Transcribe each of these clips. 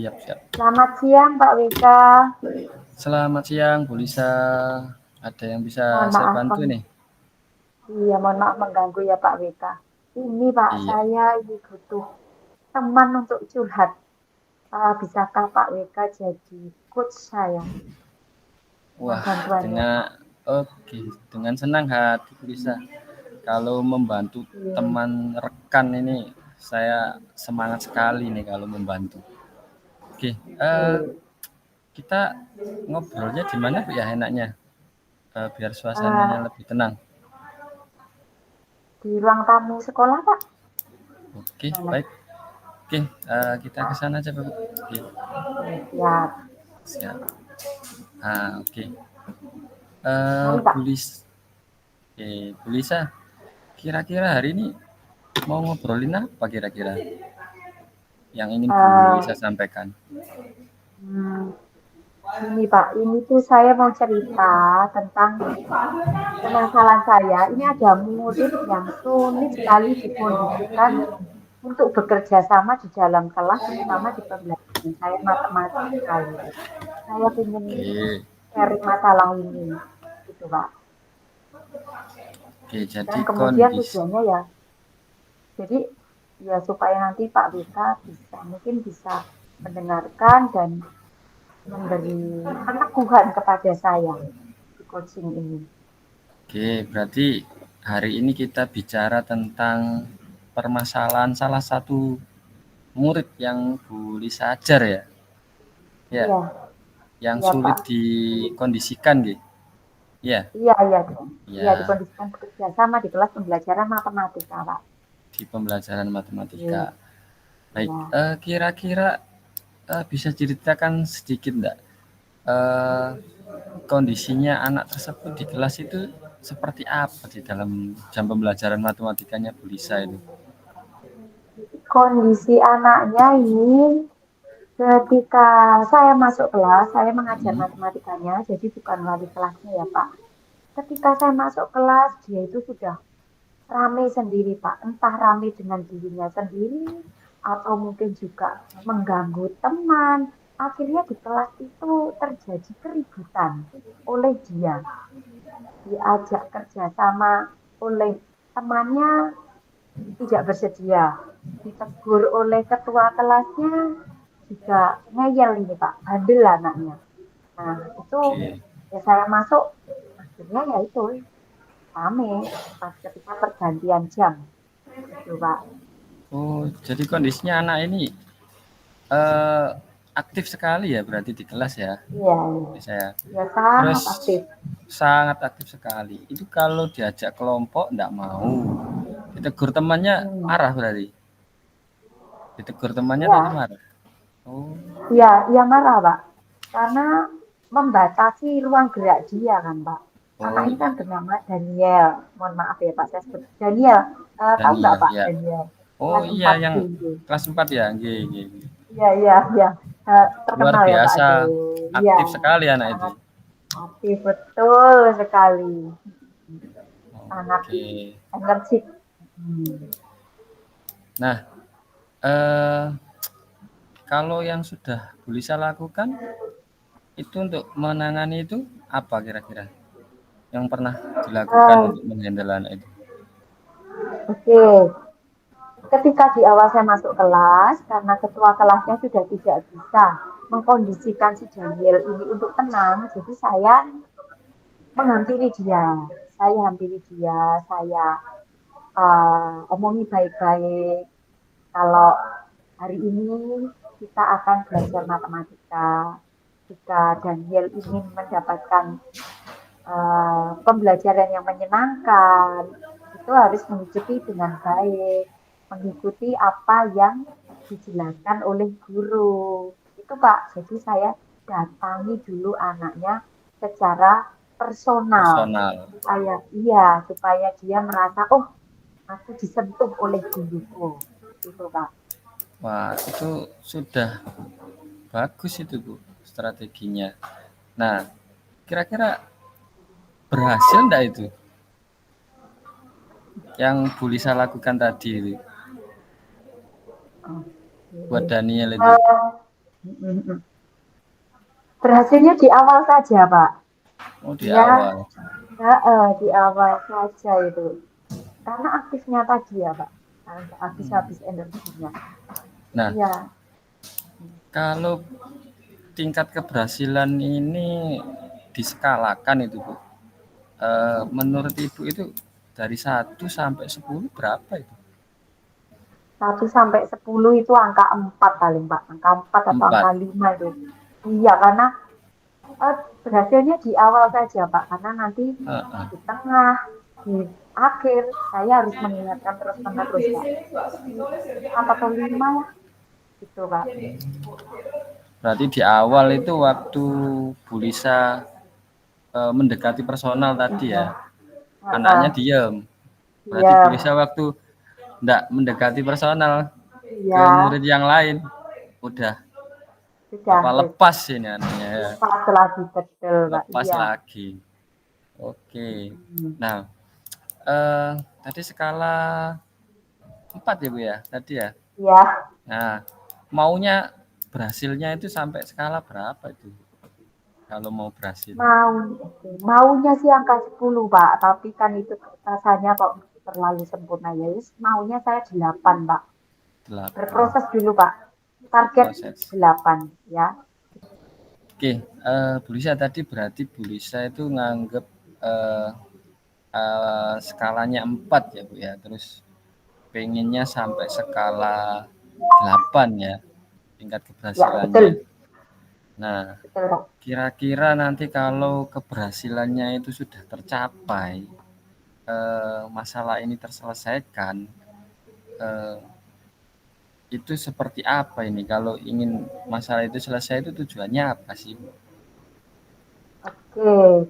Siap, siap. Selamat siang Pak Wika. Selamat siang, Bu Lisa. Ada yang bisa Mohon saya maaf, bantu nih? iya mohon maaf mengganggu ya Pak Wika. Ini Pak, Iya. saya ini butuh teman untuk curhat. Bisakah Pak Wika jadi coach saya? Mohon Wah, bantuannya Pak. dengan senang hati Bu Lisa. Kalau membantu Iya. teman rekan ini, saya semangat sekali nih kalau membantu. Oke, Oke. kita ngobrolnya di mana Bu ya enaknya? Biar suasananya Eh, lebih tenang. di ruang tamu sekolah Pak? Oke, Mana? baik. Oke, kita ke sana aja, Bu. Oke, Oke, siap. siap. Oke. Mari Pak. Bu Lisa, kira-kira hari ini mau ngobrolin apa kira-kira yang ingin Bu Eh, Lisa sampaikan? hmm, ini Pak, ini tuh saya mau cerita tentang permasalahan saya. Ini ada murid yang sulit sekali dikondisikan untuk bekerja sama di dalam kelas, terutama di pembelajaran saya matematika gitu. Saya ingin Oke, sharing masalah ini, gitu Pak. oke, Dan jadi kemudian kondisi. tujuannya ya, jadi ya supaya nanti Pak Wika mungkin bisa mendengarkan dan memberi peneguhan kepada saya di coaching ini. Oke, berarti hari ini kita bicara tentang permasalahan salah satu murid yang Bu Lisa ajar ya, ya, Iya, yang iya sulit Pak. dikondisikan gitu, ya, Iya, iya, iya ya, dikondisikan bekerja sama di kelas pembelajaran matematika Pak. di pembelajaran matematika. Iya, Baik, iya. kira-kira bisa ceritakan sedikit enggak eh, kondisinya anak tersebut di kelas itu seperti apa di dalam jam pembelajaran matematikanya Bu Lisa itu? Kondisi anaknya ini ketika saya masuk kelas, saya mengajar Hmm, matematikanya, jadi bukan wali kelasnya ya Pak. Ketika saya masuk kelas, dia itu sudah rame sendiri Pak. Entah rame dengan dirinya sendiri, atau mungkin juga mengganggu teman. Akhirnya di kelas itu terjadi keributan oleh dia. Diajak kerjasama oleh temannya tidak bersedia. Ditegur oleh ketua kelasnya juga ngeyel ini Pak, bandel anaknya. Nah itu oke. ya saya masuk akhirnya ya itu rame pas ketika pergantian jam gitu Pak. Oh, jadi kondisinya anak ini eh, aktif sekali ya berarti di kelas ya, Iya, Bu iya. Lisa ya. Ya sangat Terus aktif. sangat aktif sekali. Itu kalau diajak kelompok enggak mau. Ditegur temannya Hmm. marah berarti. Ditegur temannya tadi Iya, marah. Oh, iya, iya marah Pak. Karena membatasi ruang gerak dia kan Pak. Anak oh ini kan iya. bernama Daniel. Mohon maaf ya Pak, saya sebut Daniel. Tahu nggak Daniel Pak ya. Daniel? Oh Kelas iya 4 yang D. kelas 4 ya. Nggih, nggih, nggih. Iya, iya, iya. Luar Terkenal ya Pak. biasa Aduh, iya. aktif sekali anak itu. Sangat aktif betul sekali. Sangat Oke. energik. Hmm. Nah, eh, kalau yang sudah Bu Lisa lakukan itu untuk menangani itu apa kira-kira yang pernah dilakukan Ah, untuk menghandle anak itu? oke. Ketika di awal saya masuk kelas, karena ketua kelasnya sudah tidak bisa mengkondisikan si Daniel ini untuk tenang, jadi saya menghampiri dia. Saya hampiri dia, saya omongi baik-baik. Kalau hari ini kita akan belajar matematika, jika Daniel ingin mendapatkan pembelajaran yang menyenangkan, itu harus mengikuti dengan baik, mengikuti apa yang dijelaskan oleh guru. Itu Pak, jadi saya datangi dulu anaknya secara personal, Personal. supaya dia merasa, oh aku disentuh oleh guruku. Itu Pak. Wah, itu sudah bagus itu Bu strateginya. Nah, kira-kira berhasil enggak itu yang Bu Lisa lakukan tadi itu Oke. buat Daniel itu? Uh, Berhasilnya di awal saja, Pak. Oh, di Dia awal. di awal saja itu. Karena aktifnya tadi ya, Pak. Habis-habis energinya. Nah, Iya, kalau tingkat keberhasilan ini diskalakan itu, Bu. Menurut Ibu itu dari 1 sampai 10 berapa itu? 1 sampai 10 itu angka 4 paling, Pak. Angka 4 atau angka 4. 5 itu. Iya, karena berhasilnya di awal saja, Pak. Karena nanti Heeh. di tengah, di akhir, saya harus mengingatkan terus-menerus, Pak. Di 4 atau 5 ya, gitu, Pak. Berarti di awal itu waktu Bu Lisa mendekati personal tadi Iya, ya, anaknya heeh. diem. Berarti Bu Iya, Lisa waktu ndak mendekati personal ke iya, murid yang lain, udah sudah lepas ini anaknya ya. lepas lagi betul, Pak. Lepas Iya. lagi. Oke. Hmm. Nah, tadi skala 4 ya Bu ya, tadi ya. Iya, Nah, maunya berhasilnya itu sampai skala berapa itu? Kalau mau berhasil. mau maunya sih angka 10, Pak. Tapi kan itu rasanya kok terlalu sempurna ya. Maunya saya 8, Pak. 8 Berproses dulu, Pak. Target proses. 8 ya. Oke, Bu Lisa tadi berarti Bu Lisa itu nganggep eh, skalanya 4 ya Bu ya. Terus pengennya sampai skala 8 ya tingkat Ya, keberhasilannya. betul. Nah, Betul, Pak. kira-kira nanti kalau keberhasilannya itu sudah tercapai, masalah ini terselesaikan, eh, itu seperti apa ini? Kalau ingin masalah itu selesai itu tujuannya apa sih? Oke.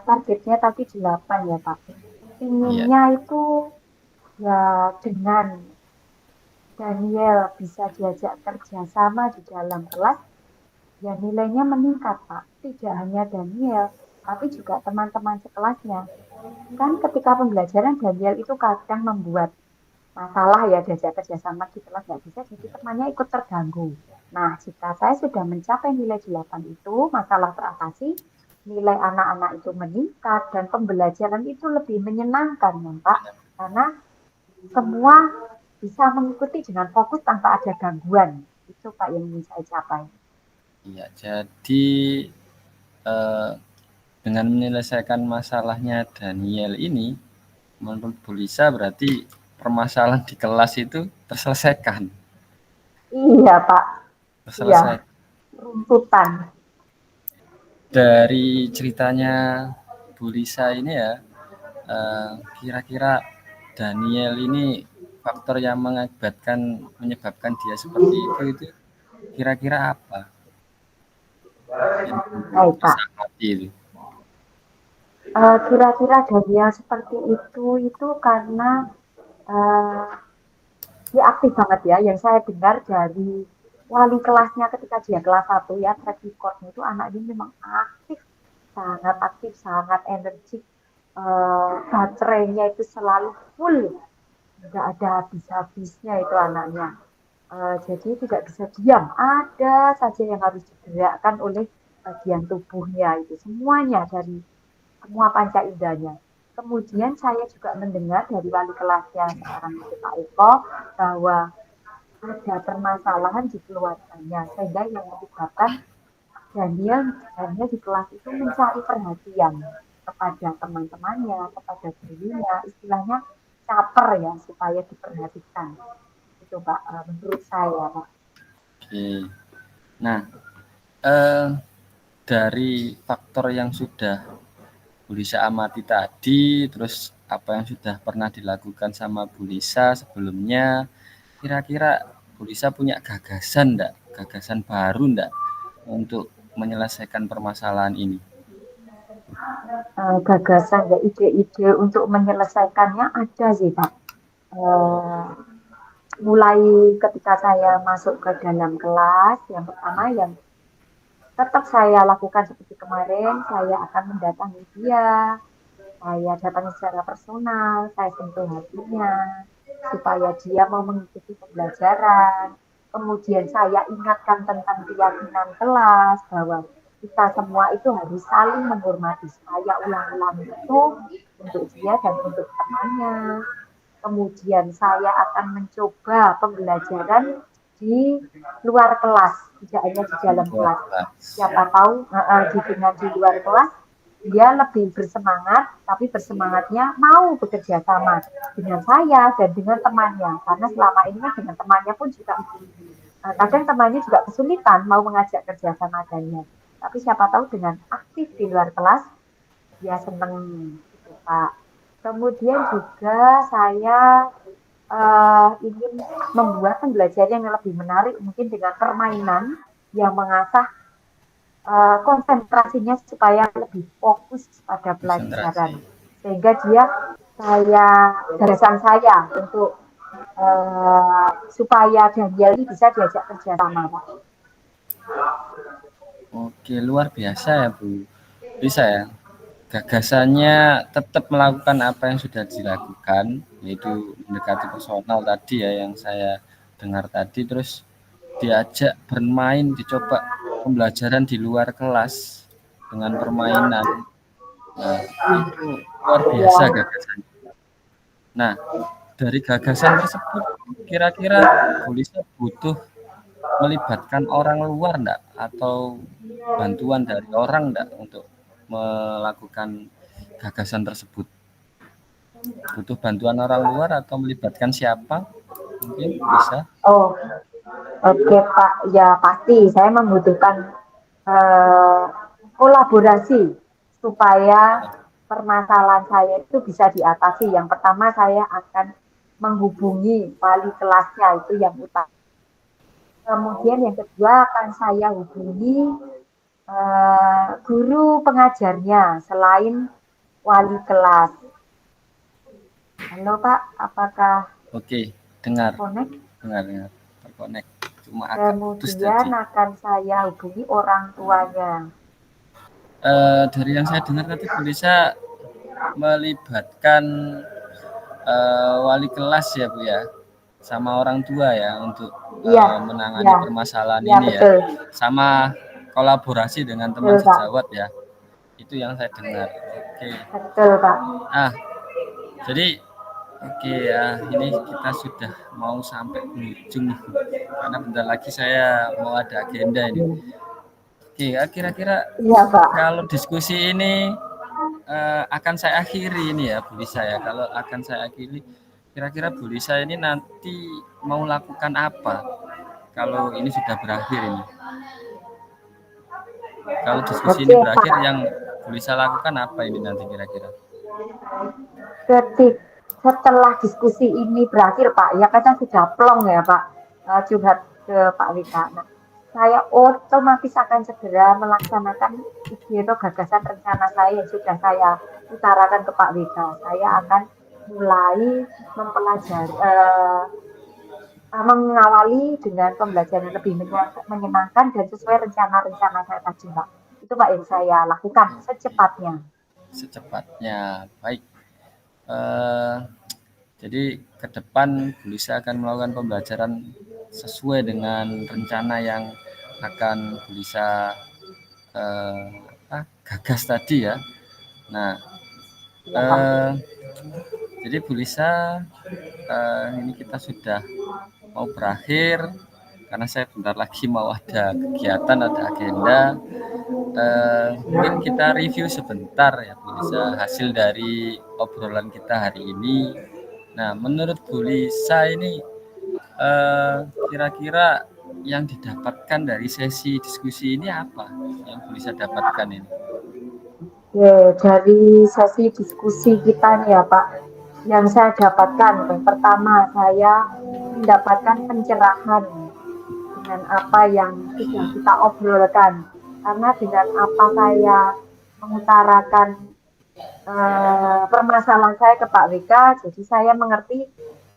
Targetnya tadi 8 ya, Pak. Iya, Inginnya itu ya dengan Daniel bisa diajak kerjasama di dalam kelas, ya nilainya meningkat, Pak. Tidak hanya Daniel, tapi juga teman-teman sekelasnya. Kan ketika pembelajaran Daniel itu kadang membuat masalah ya diajak kerjasama di kelas nggak bisa, jadi temannya ikut terganggu. Nah, jika saya sudah mencapai nilai 8 itu, masalah teratasi, nilai anak-anak itu meningkat, dan pembelajaran itu lebih menyenangkan, ya, Pak. Karena semua bisa mengikuti dengan fokus tanpa ada gangguan. Itu Pak yang ingin saya capai. iya. Jadi eh, dengan menyelesaikan masalahnya Daniel ini, menurut Bu Lisa berarti permasalahan di kelas itu terselesaikan, Iya Pak, iya, terselesaikan. runtutan. Dari ceritanya Bu Lisa ini ya, kira-kira Daniel ini faktor yang menyebabkan dia seperti itu kira-kira apa yang Baik Pak, disakati itu? kira-kira Daniel seperti itu karena uh, dia aktif banget ya. Yang saya dengar dari wali kelasnya ketika dia kelas 1 ya, track recordnya itu anak ini memang aktif, sangat energik. Baterainya itu selalu full, nggak ada habis-habisnya itu anaknya. Jadi tidak bisa diam, ada saja yang harus digerakkan oleh bagian tubuhnya itu semuanya dari semua panca indahnya. Kemudian saya juga mendengar dari wali kelasnya sekarang itu Pak Eko bahwa ada permasalahan di keluarganya sehingga yang menyebabkan Daniel Daniel di kelas itu mencari perhatian kepada teman-temannya, kepada gurunya, istilahnya caper ya supaya diperhatikan. Itu Pak, menurut saya Pak. Oke. Nah, eh, dari faktor yang sudah Bu Lisa amati tadi, terus apa yang sudah pernah dilakukan sama Bu Lisa sebelumnya, kira-kira Bu Lisa punya gagasan enggak? Gagasan baru enggak untuk menyelesaikan permasalahan ini? Gagasan ya ide-ide untuk menyelesaikannya ada sih Pak. Eh, Mulai ketika saya masuk ke dalam kelas, yang pertama yang tetap saya lakukan seperti kemarin, saya akan mendatangi dia, saya datangi secara personal, saya sentuh hatinya, supaya dia mau mengikuti pembelajaran. Kemudian saya ingatkan tentang keyakinan kelas bahwa kita semua itu harus saling menghormati. Saya ulang-ulang itu untuk dia dan untuk temannya. Kemudian saya akan mencoba pembelajaran di luar kelas, tidak hanya di dalam Luar kelas. kelas. Siapa tahu dengan di luar kelas dia lebih bersemangat, tapi bersemangatnya mau bekerja sama dengan saya dan dengan temannya. Karena selama ini kan dengan temannya pun juga kadang temannya juga kesulitan mau mengajak kerja sama dengannya. Tapi siapa tahu dengan aktif di luar kelas, dia senang gitu, Pak. Kemudian juga saya ingin membuat pembelajaran yang lebih menarik mungkin dengan permainan yang mengasah konsentrasinya supaya lebih fokus pada Konsentrasi. pelajaran. Sehingga gagasan saya untuk supaya Daniel ini bisa diajak kerja sama, Pak. Oke, luar biasa ya Bu. Bisa ya. Gagasannya tetap melakukan apa yang sudah dilakukan, yaitu mendekati personal tadi ya yang saya dengar tadi, terus diajak bermain, dicoba pembelajaran di luar kelas dengan permainan. Nah, itu luar biasa Ya, gagasannya. Nah, dari gagasan tersebut kira-kira Bu Lisa butuh melibatkan orang luar enggak atau bantuan dari orang enggak untuk melakukan gagasan tersebut? Butuh bantuan orang luar atau melibatkan siapa? Mungkin bisa. oh, oke Pak, ya pasti saya membutuhkan eh, kolaborasi supaya permasalahan saya itu bisa diatasi. Yang pertama saya akan menghubungi wali kelasnya itu yang utama. Kemudian yang kedua akan saya hubungi guru pengajarnya selain wali kelas. Halo Pak, apakah Oke, dengar, connect? dengar, terkonek. Cuma agak putus Kemudian tadi. akan saya hubungi orang tuanya. Dari yang saya dengar tadi Bu Lisa melibatkan wali kelas ya Bu ya, sama orang tua ya untuk Iya, menangani iya, permasalahan iya ini ya, betul, sama kolaborasi dengan teman betul Pak, sejawat ya, itu yang saya dengar. Oke, betul Pak. ah jadi oke ya, ini kita sudah mau sampai ujung nih, karena bentar lagi saya mau ada agenda ini. Oke, ya, kira-kira Iya Pak. kalau diskusi ini akan saya akhiri ini ya Bu Lisa ya. Kalau akan saya akhiri, kira-kira Bu Lisa ini nanti mau lakukan apa kalau ini sudah berakhir ini? Kalau diskusi ini Oke berakhir, Pak. yang Bu Lisa lakukan apa ini nanti kira-kira? Setelah diskusi ini berakhir Pak, ya kadang sudah plong ya Pak, curhat ke Pak Wika. Nah, saya otomatis akan segera melaksanakan ide atau gagasan rencana saya yang sudah saya utarakan ke Pak Wika. Saya akan mulai mempelajari, mengawali dengan pembelajaran lebih menyenangkan dan sesuai rencana-rencana saya tadi Pak. Itu Pak yang saya lakukan secepatnya. Secepatnya, baik. Eh, jadi ke depan Bu Lisa akan melakukan pembelajaran sesuai dengan rencana yang akan Bu Lisa gagas tadi ya. Nah, Ya Pak. eh, jadi Bu Lisa, ini kita sudah mau berakhir karena saya bentar lagi mau ada kegiatan, ada agenda. Mungkin kita review sebentar ya Bu Lisa hasil dari obrolan kita hari ini. Nah, menurut Bu Lisa ini kira-kira yang didapatkan dari sesi diskusi ini apa yang Bu Lisa dapatkan ini? Ya, dari sesi diskusi kita nih ya Pak, yang saya dapatkan, yang pertama saya mendapatkan pencerahan dengan apa yang sudah kita obrolkan. Karena dengan apa saya mengutarakan permasalahan saya ke Pak WK, jadi saya mengerti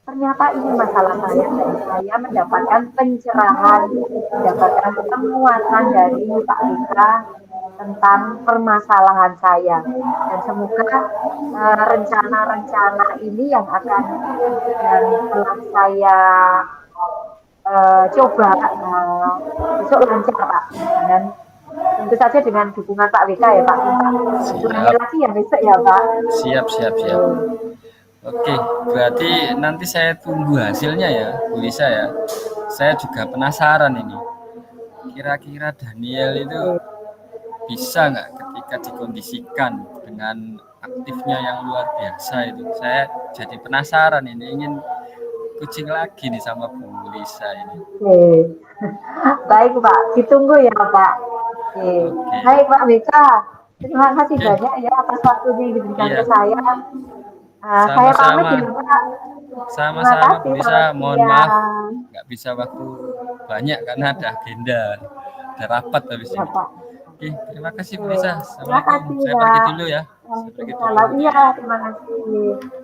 ternyata ini masalah saya dan saya mendapatkan pencerahan, mendapatkan penguatan dari Pak WK tentang permasalahan saya. Dan semoga rencana-rencana ini yang akan dan telah saya coba besok lancar Pak, dan tentu saja dengan dukungan Pak WK ya Pak, minta ulangi Siap, lagi ya besok ya Pak. siap, siap, siap. Oke, berarti nanti saya tunggu hasilnya ya, Bu Lisa ya. Saya juga penasaran ini. Kira-kira Daniel itu Oke. bisa nggak ketika dikondisikan dengan aktifnya yang luar biasa itu. Saya jadi penasaran ini, ingin kucing lagi nih sama Bu Lisa ini. Oke. Baik Pak, ditunggu ya Pak. Oke. Oke, Baik Pak WK, terima kasih oke, banyak ya atas waktunya yang diberikan iya, ke saya. Saya pamit sama-sama. ya Pak. Terima Sama-sama kasih, Bu Lisa, selamat mohon maaf siang. nggak bisa waktu banyak karena ada agenda, ada rapat habis Ya ini. Pak. Oke, terima kasih Bu Oke. Lisa. Terima Assalamualaikum. kasih Saya pergi ya. dulu ya. Saya pergi dulu. Waalaikumsalam. Iya, terima kasih.